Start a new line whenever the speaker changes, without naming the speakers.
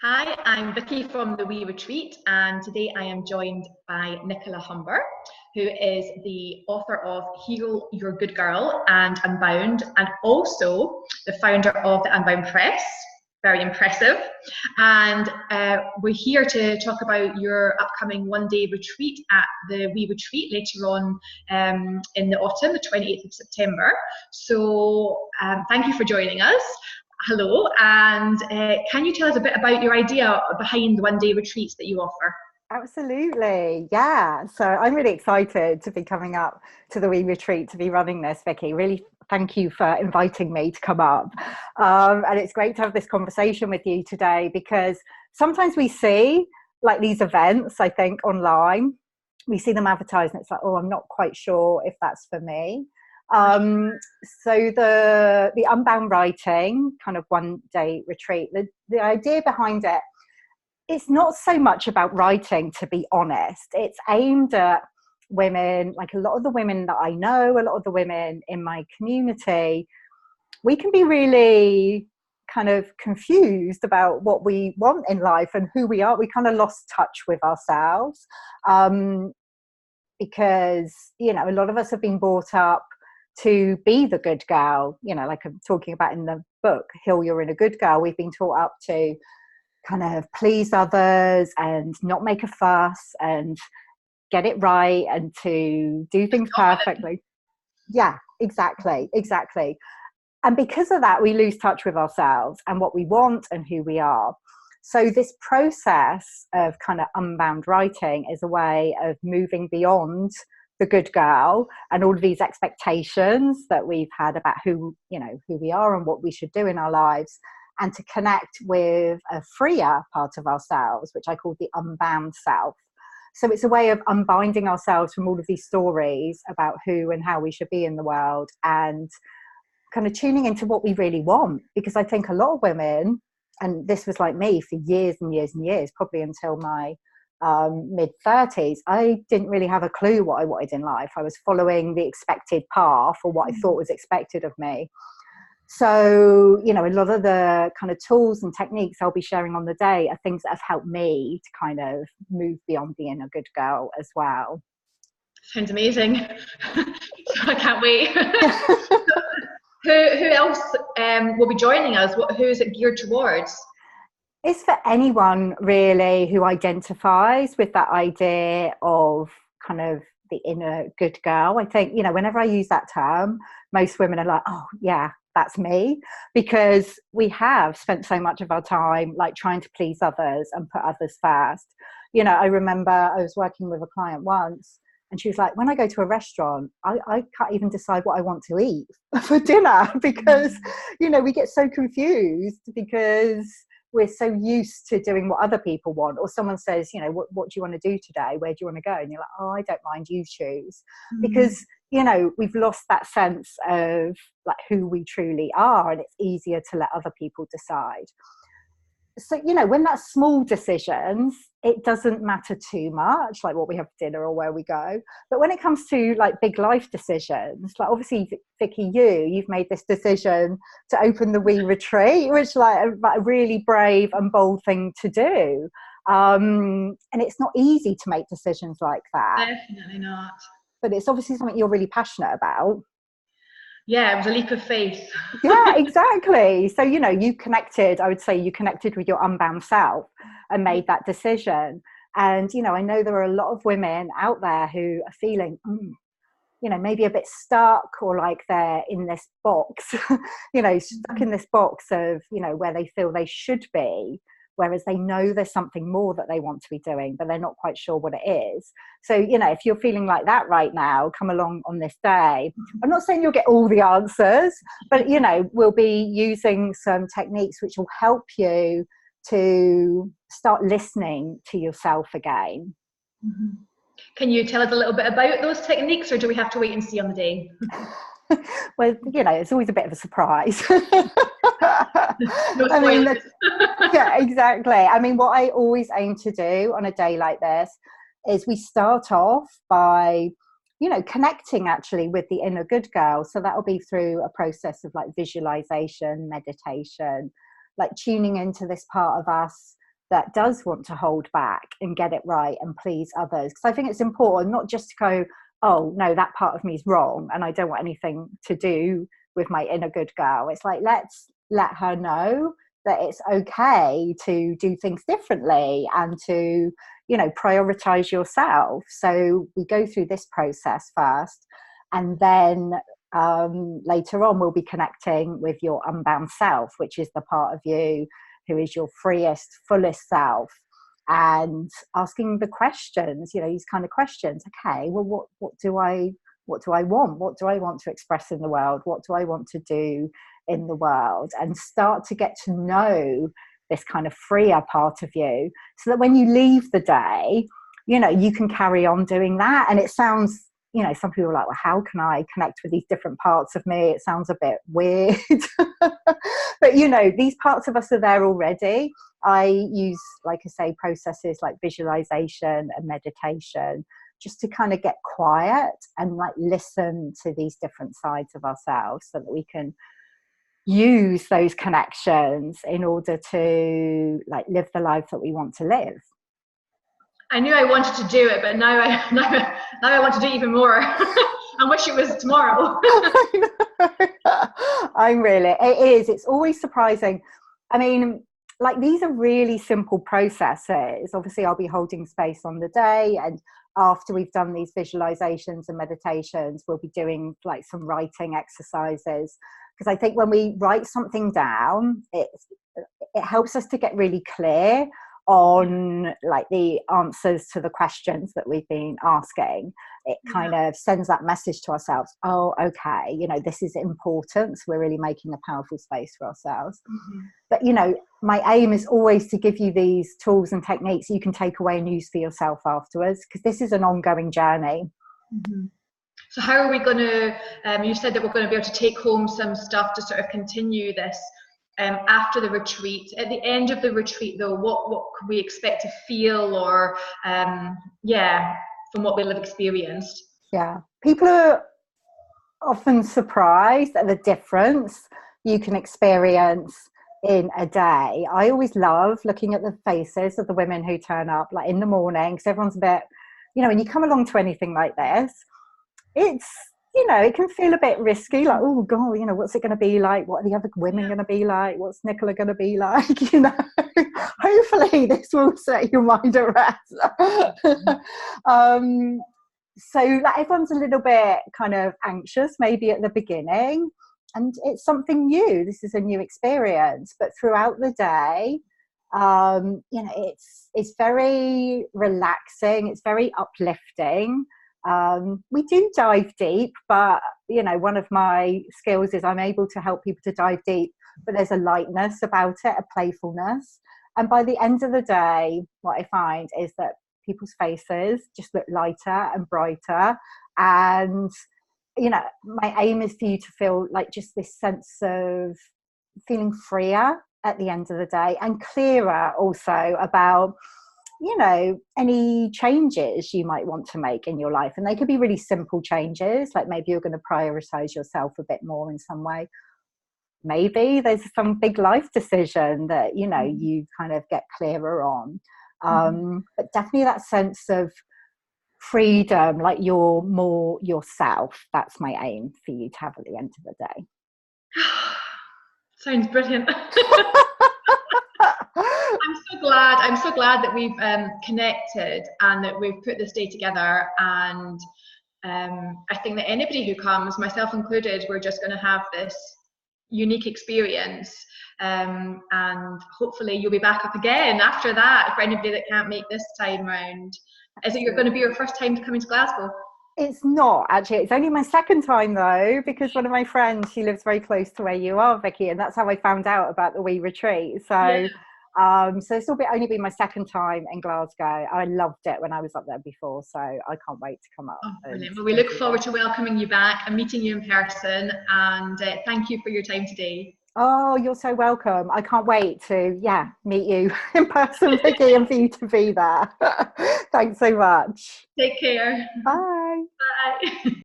Hi, I'm Vicky from the Wee Retreat, and today I am joined by Nicola Humber, who is the author of Heal Your Good Girl and Unbound, and also the founder of the Unbound Press. Very impressive. And we're here to talk about your upcoming one-day retreat at the Wee Retreat later on in the autumn, the 28th of September. So thank you for joining us. Hello, and can you tell us a bit about your idea behind the one-day retreats that you offer?
Absolutely, yeah. So I'm really excited to be coming up to the Wee Retreat, to be running this, Vicky. Really thank you for inviting me to come up. And it's great to have this conversation with you today, because sometimes we see like these events, I think, online. We see them advertised and it's like, oh, I'm not quite sure if that's for me. So the Unbound Writing kind of one-day retreat, the idea behind it, it's not so much about writing, to be honest. It's aimed at women, like a lot of the women that I know, a lot of the women in my community. We can be really kind of confused about what we want in life and who we are. We kind of lost touch with ourselves because, you know, a lot of us have been brought up to be the good girl, you know, like I'm talking about in the book, Heal Your Inner Good Girl. We've been taught up to kind of please others and not make a fuss and get it right and to do things perfectly. Yeah, exactly. And because of that, we lose touch with ourselves and what we want and who we are. So this process of kind of unbound writing is a way of moving beyond the good girl and all of these expectations that we've had about who we are and what we should do in our lives, and to connect with a freer part of ourselves, which I call the unbound self. So it's a way of unbinding ourselves from all of these stories about who and how we should be in the world, and kind of tuning into what we really want. Because I think a lot of women, and this was like me for years and years and years, probably until my mid-30s, I didn't really have a clue what I wanted in life. I was following the expected path, or what I thought was expected of me. So, you know, a lot of the kind of tools and techniques I'll be sharing on the day are things that have helped me to kind of move beyond being a good girl as well.
Sounds amazing. I can't wait. Who else will be joining us? Who is it geared towards?
It's for anyone really who identifies with that idea of kind of the inner good girl. I think, you know, whenever I use that term, most women are like, oh yeah, that's me, because we have spent so much of our time like trying to please others and put others first. You know, I remember I was working with a client once, and she was like, when I go to a restaurant, I can't even decide what I want to eat for dinner, because, you know, we get so confused because we're so used to doing what other people want. Or someone says, you know, what do you want to do today? Where do you want to go? And you're like, oh, I don't mind, you choose. Because, you know, we've lost that sense of like who we truly are, and it's easier to let other people decide. So, you know, when that's small decisions, it doesn't matter too much, like what we have for dinner or where we go. But when it comes to like big life decisions, like obviously, Vicky, you've made this decision to open the Wee Retreat, which like a really brave and bold thing to do. And it's not easy to make decisions like that.
Definitely not.
But it's obviously something you're really passionate about.
Yeah, it was a leap of faith.
Yeah, exactly. So, you know, I would say you connected with your unbound self and made that decision. And, you know, I know there are a lot of women out there who are feeling, you know, maybe a bit stuck, or like they're in this box, you know, stuck in this box of, you know, where they feel they should be, whereas they know there's something more that they want to be doing, but they're not quite sure what it is. So, you know, if you're feeling like that right now, come along on this day. I'm not saying you'll get all the answers, but, you know, we'll be using some techniques which will help you to start listening to yourself again.
Can you tell us a little bit about those techniques, or do we have to wait and see on the day?
Well, you know, it's always a bit of a surprise.
No
I mean,
spoilers.
yeah, exactly. I mean, what I always aim to do on a day like this is we start off by, you know, connecting actually with the inner good girl. So that'll be through a process of like visualization, meditation, like tuning into this part of us that does want to hold back and get it right and please others. Because I think it's important not just to go, oh no, that part of me is wrong and I don't want anything to do with my inner good girl. It's like, let's let her know that it's okay to do things differently and to, you know, prioritize yourself. So we go through this process first, and then later on we'll be connecting with your unbound self, which is the part of you who is your freest, fullest self, and asking the questions, you know, these kind of questions. Okay, well, what do I want? What do I want to express in the world? What do I want to do in the world? And start to get to know this kind of freer part of you, so that when you leave the day, you know, you can carry on doing that. And it sounds, you know, some people are like, well, how can I connect with these different parts of me? It sounds a bit weird. But, you know, these parts of us are there already. I use, like I say, processes like visualization and meditation, just to kind of get quiet and like listen to these different sides of ourselves, so that we can use those connections in order to like live the life that we want to live.
I knew I wanted to do it, but now I want to do it even more. I wish it was tomorrow.
It's always surprising. I mean, like, these are really simple processes. Obviously, I'll be holding space on the day, and after we've done these visualizations and meditations, we'll be doing like some writing exercises. Because I think when we write something down, it helps us to get really clear on like the answers to the questions that we've been asking. It kind of sends that message to ourselves, oh, okay, you know, this is important, so we're really making a powerful space for ourselves. But, you know, my aim is always to give you these tools and techniques you can take away and use for yourself afterwards, because this is an ongoing journey.
So how are we going to, you said that we're going to be able to take home some stuff to sort of continue this after the retreat. At the end of the retreat, though, what could we expect to feel, or from what we'll have experienced?
Yeah, people are often surprised at the difference you can experience in a day. I always love looking at the faces of the women who turn up like in the morning, because everyone's a bit, you know, when you come along to anything like this, it's, you know, it can feel a bit risky, like, oh God, you know, what's it going to be like? What are the other women going to be like? What's Nicola going to be like? You know, hopefully this will set your mind at rest. So like, everyone's a little bit kind of anxious maybe at the beginning, and it's something new. This is a new experience, but throughout the day, you know, it's very relaxing. It's very uplifting. We do dive deep, but, you know, one of my skills is I'm able to help people to dive deep, but there's a lightness about it, a playfulness. And by the end of the day, what I find is that people's faces just look lighter and brighter. And, you know, my aim is for you to feel like just this sense of feeling freer at the end of the day, and clearer also about, you know, any changes you might want to make in your life. And they could be really simple changes, like maybe you're going to prioritize yourself a bit more in some way. Maybe there's some big life decision that, you know, you kind of get clearer on. But definitely that sense of freedom, like you're more yourself. That's my aim for you to have at the end of the day.
Sounds brilliant. I'm so glad that we've connected and that we've put this day together. And I think that anybody who comes, myself included, we're just going to have this unique experience. And hopefully you'll be back up again after that for anybody that can't make this time round. Is it going to be your first time to come into Glasgow?
It's not, actually. It's only my second time, though, because one of my friends, she lives very close to where you are, Vicky, and that's how I found out about the wee retreat. So so it's only been my second time in Glasgow. I loved it when I was up there before, so I can't wait to come up.
Oh, brilliant. Well, we look forward to welcoming you back and meeting you in person, and thank you for your time today.
Oh, you're so welcome. I can't wait to, meet you in person, Vicky, and for you to be there. Thanks so much.
Take care.
Bye.
Bye.